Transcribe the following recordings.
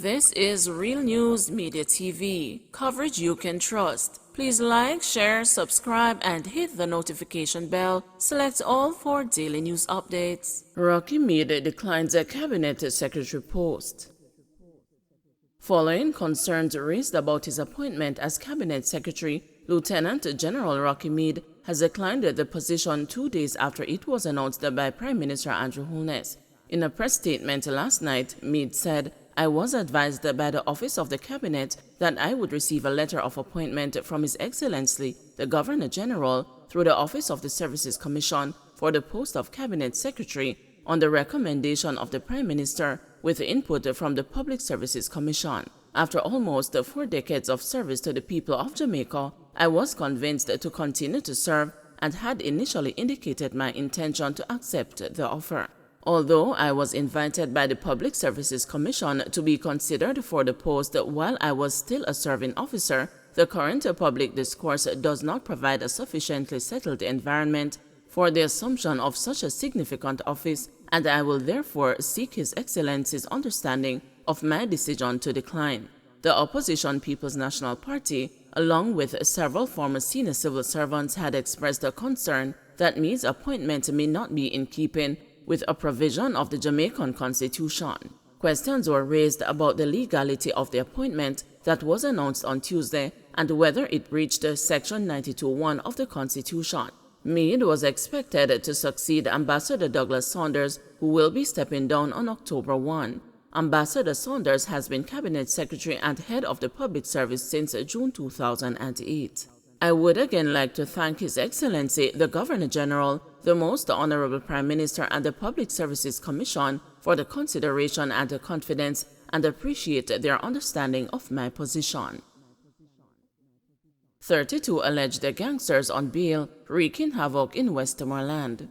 This is Real News Media TV, coverage you can trust. Please like, share, subscribe, and hit the notification bell. Select all for daily news updates. Rocky Mead declines a cabinet secretary post. Following concerns raised about his appointment as cabinet secretary, Lieutenant General Rocky Mead has declined the position 2 days after it was announced by Prime Minister Andrew Holness. In a press statement last night, Mead said, "I was advised by the Office of the Cabinet that I would receive a letter of appointment from His Excellency, the Governor-General, through the Office of the Services Commission for the post of Cabinet Secretary on the recommendation of the Prime Minister with input from the Public Services Commission. After almost 4 decades of service to the people of Jamaica, I was convinced to continue to serve and had initially indicated my intention to accept the offer. Although I was invited by the Public Services Commission to be considered for the post while I was still a serving officer, the current public discourse does not provide a sufficiently settled environment for the assumption of such a significant office, and I will therefore seek His Excellency's understanding of my decision to decline." The opposition People's National Party, along with several former senior civil servants, had expressed a concern that Mead's appointment may not be in keeping with a provision of the Jamaican Constitution. Questions were raised about the legality of the appointment that was announced on Tuesday and whether it breached Section 92(1) of the Constitution. Mead was expected to succeed Ambassador Douglas Saunders, who will be stepping down on October 1. Ambassador Saunders has been Cabinet Secretary and Head of the Public Service since June 2008. "I would again like to thank His Excellency, the Governor-General, the Most Honorable Prime Minister, and the Public Services Commission for the consideration and the confidence, and appreciate their understanding of my position." 32 alleged gangsters on bail wreaking havoc in Westmoreland.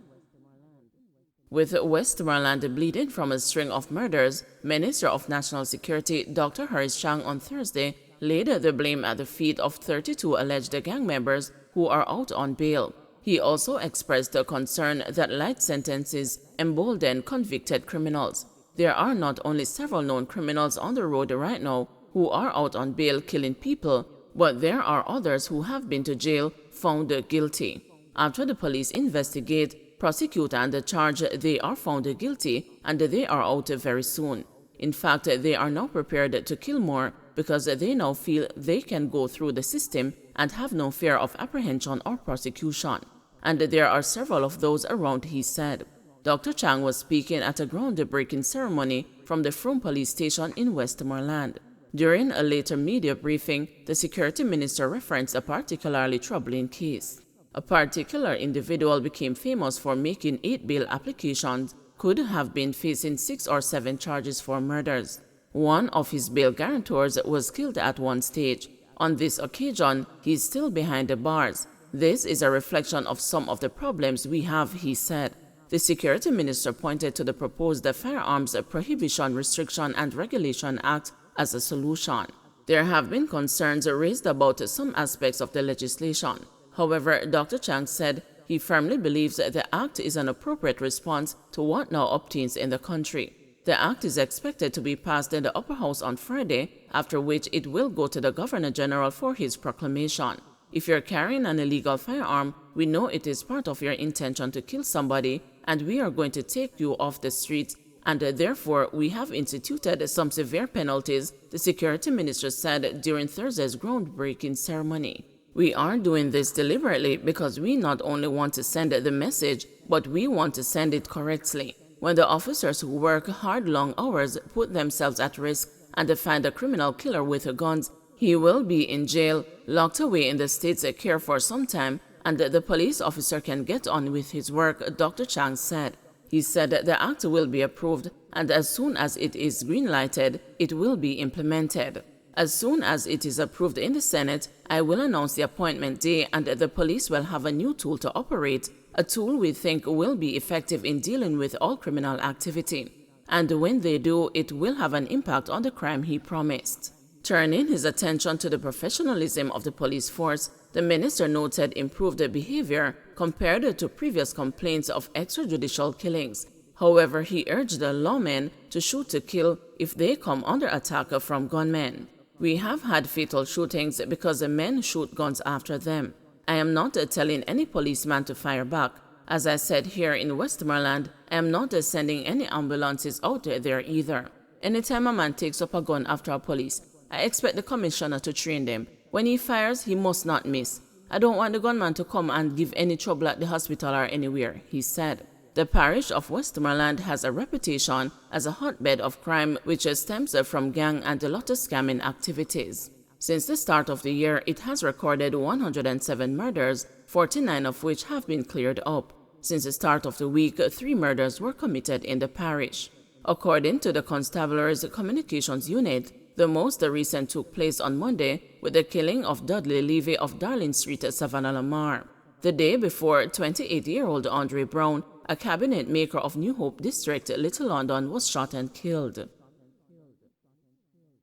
With Westmoreland bleeding from a string of murders, Minister of National Security Dr. Harris Chang on Thursday laid the blame at the feet of 32 alleged gang members who are out on bail. He also expressed a concern that light sentences embolden convicted criminals. There are not only several known criminals on the road right now who are out on bail killing people, but there are others who have been to jail found guilty. After the police investigate, prosecute, and charge, they are found guilty and they are out very soon. In fact, they are now prepared to kill more because they now feel they can go through the system and have no fear of apprehension or prosecution. And there are several of those around, he said. Dr. Chang was speaking at a groundbreaking ceremony from the Frome Police Station in Westmoreland. During a later media briefing, the Security Minister referenced a particularly troubling case. A particular individual became famous for making 8 bail applications, could have been facing 6 or 7 charges for murders. One of his bail guarantors was killed at one stage. On this occasion, he is still behind the bars. "This is a reflection of some of the problems we have," he said. The Security Minister pointed to the proposed Firearms Prohibition, Restriction and Regulation Act as a solution. There have been concerns raised about some aspects of the legislation. However, Dr. Chang said he firmly believes that the act is an appropriate response to what now obtains in the country. The act is expected to be passed in the Upper House on Friday, after which it will go to the Governor-General for his proclamation. "If you're carrying an illegal firearm, we know it is part of your intention to kill somebody, and we are going to take you off the streets, and therefore we have instituted some severe penalties," the Security Minister said during Thursday's groundbreaking ceremony. "We are doing this deliberately because we not only want to send the message, but we want to send it correctly. When the officers who work hard long hours put themselves at risk and find a criminal killer with guns, he will be in jail, locked away in the state's care for some time, and the police officer can get on with his work," Dr. Chang said. He said the act will be approved, and as soon as it is green-lighted, it will be implemented. "As soon as it is approved in the Senate, I will announce the appointment day, and the police will have a new tool to operate, a tool we think will be effective in dealing with all criminal activity. And when they do, it will have an impact on the crime," he promised. Turning his attention to the professionalism of the police force, the minister noted improved behavior compared to previous complaints of extrajudicial killings. However, he urged the lawmen to shoot to kill if they come under attack from gunmen. We have had fatal shootings because the men shoot guns after them. I am not telling any policeman to fire back. As I said here in Westmoreland, I am not sending any ambulances out there either. Anytime a man takes up a gun after a police, I expect the commissioner to train them. When he fires, he must not miss. I don't want the gunman to come and give any trouble at the hospital or anywhere, he said. The parish of Westmoreland has a reputation as a hotbed of crime which stems from gang and lotto scamming activities. Since the start of the year, it has recorded 107 murders, 49 of which have been cleared up. Since the start of the week, 3 murders were committed in the parish. According to the Constabulary's Communications Unit, the most recent took place on Monday with the killing of Dudley Levy of Darling Street, Savannah Lamar. The day before, 28-year-old Andre Brown, a cabinet maker of New Hope District, Little London, was shot and killed.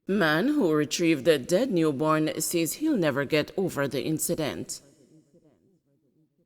Man who retrieved a dead newborn says he'll never get over the incident.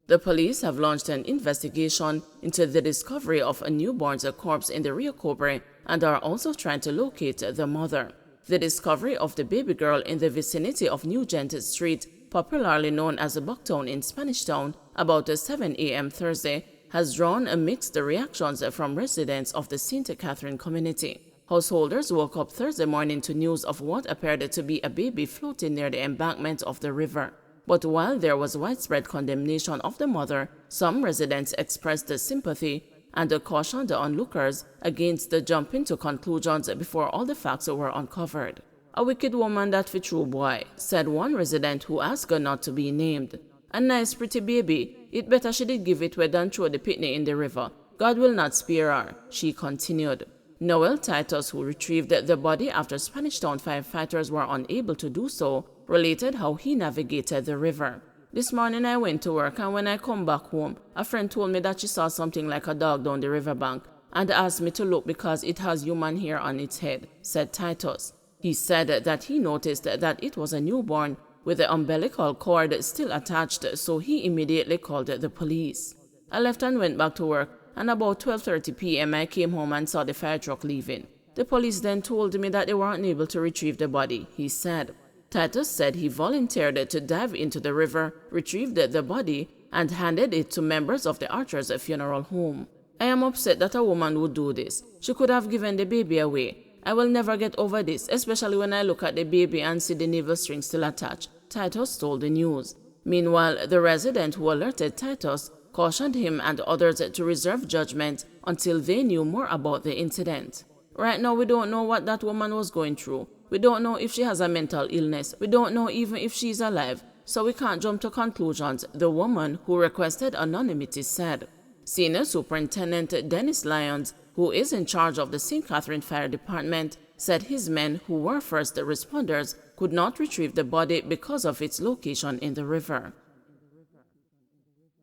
The police have launched an investigation into the discovery of a newborn's corpse in the Rio Cobre and are also trying to locate the mother. The discovery of the baby girl in the vicinity of Nugent Street, popularly known as Bucktown in Spanish Town, about 7 a.m. Thursday, has drawn mixed reactions from residents of the St. Catherine community. Householders woke up Thursday morning to news of what appeared to be a baby floating near the embankment of the river. But while there was widespread condemnation of the mother, some residents expressed sympathy and cautioned the onlookers against jumping to conclusions before all the facts were uncovered. "A wicked woman that fi true boy," said one resident who asked her not to be named. "A nice pretty baby. It better she did give it way than throw the pitney in the river. God will not spare her," she continued. Noel Titus, who retrieved the body after Spanish Town firefighters were unable to do so, related how he navigated the river. "This morning I went to work, and when I come back home, a friend told me that she saw something like a dog down the riverbank and asked me to look because it has human hair on its head," said Titus. He said that he noticed that it was a newborn with the umbilical cord still attached, so he immediately called the police. "I left and went back to work, and about 12:30 p.m. I came home and saw the fire truck leaving. The police then told me that they weren't able to retrieve the body," he said. Titus said he volunteered to dive into the river, retrieved the body, and handed it to members of the Archers Funeral Home. "I am upset that a woman would do this. She could have given the baby away. I will never get over this, especially when I look at the baby and see the navel string still attached," Titus told the news. Meanwhile, the resident who alerted Titus cautioned him and others to reserve judgment until they knew more about the incident. "Right now, we don't know what that woman was going through. We don't know if she has a mental illness. We don't know even if she's alive, so we can't jump to conclusions," the woman who requested anonymity said. Senior Superintendent Dennis Lyons, who is in charge of the St. Catherine Fire Department, said his men, who were first responders, could not retrieve the body because of its location in the river.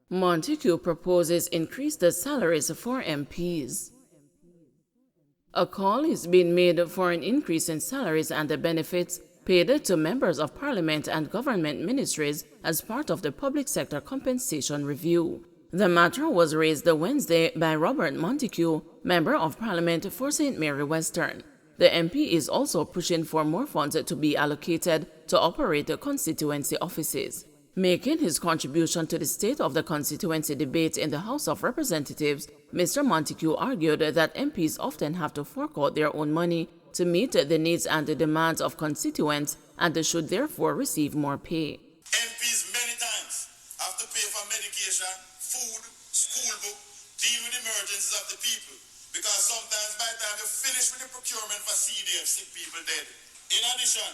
Montague proposes increased salaries for MPs. A call is being made for an increase in salaries and the benefits paid to members of Parliament and government ministries as part of the Public Sector Compensation Review. The matter was raised Wednesday by Robert Montague, Member of Parliament for St. Mary Western. The MP is also pushing for more funds to be allocated to operate the constituency offices. Making his contribution to the State of the Constituency debate in the House of Representatives, Mr. Montague argued that MPs often have to fork out their own money to meet the needs and the demands of constituents and should therefore receive more pay. MPs many times have to pay for medication, food, school book, deal with emergencies of the people, because sometimes by the time you finish with the procurement for CDF, sick people dead. In addition,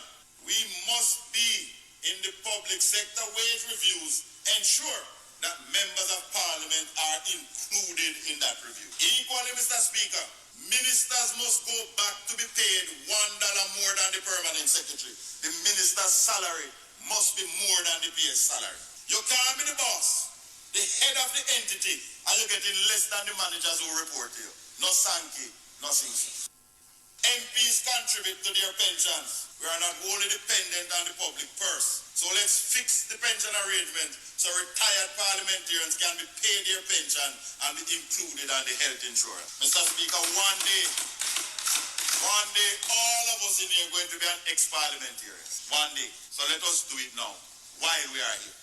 we must be in the public sector wage reviews, ensure that members of parliament are included in that review. Equally, Mr. Speaker, ministers must go back to be paid $1 more than the permanent secretary. The minister's salary must be more than the PS salary. You can't be the boss, the head of the entity, and you're getting less than the managers who report to you. No Sankey, no Simpson. MPs contribute to their pensions. We are not wholly dependent on the public purse. So let's fix the pension arrangement so retired parliamentarians can be paid their pension and be included on the health insurance. Mr. Speaker, one day, all of us in here are going to be an ex-parliamentarian. One day. So let us do it now, while we are here.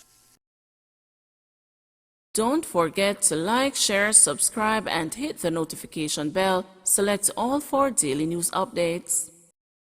Don't forget to like, share, subscribe, and hit the notification bell. Select all for daily news updates.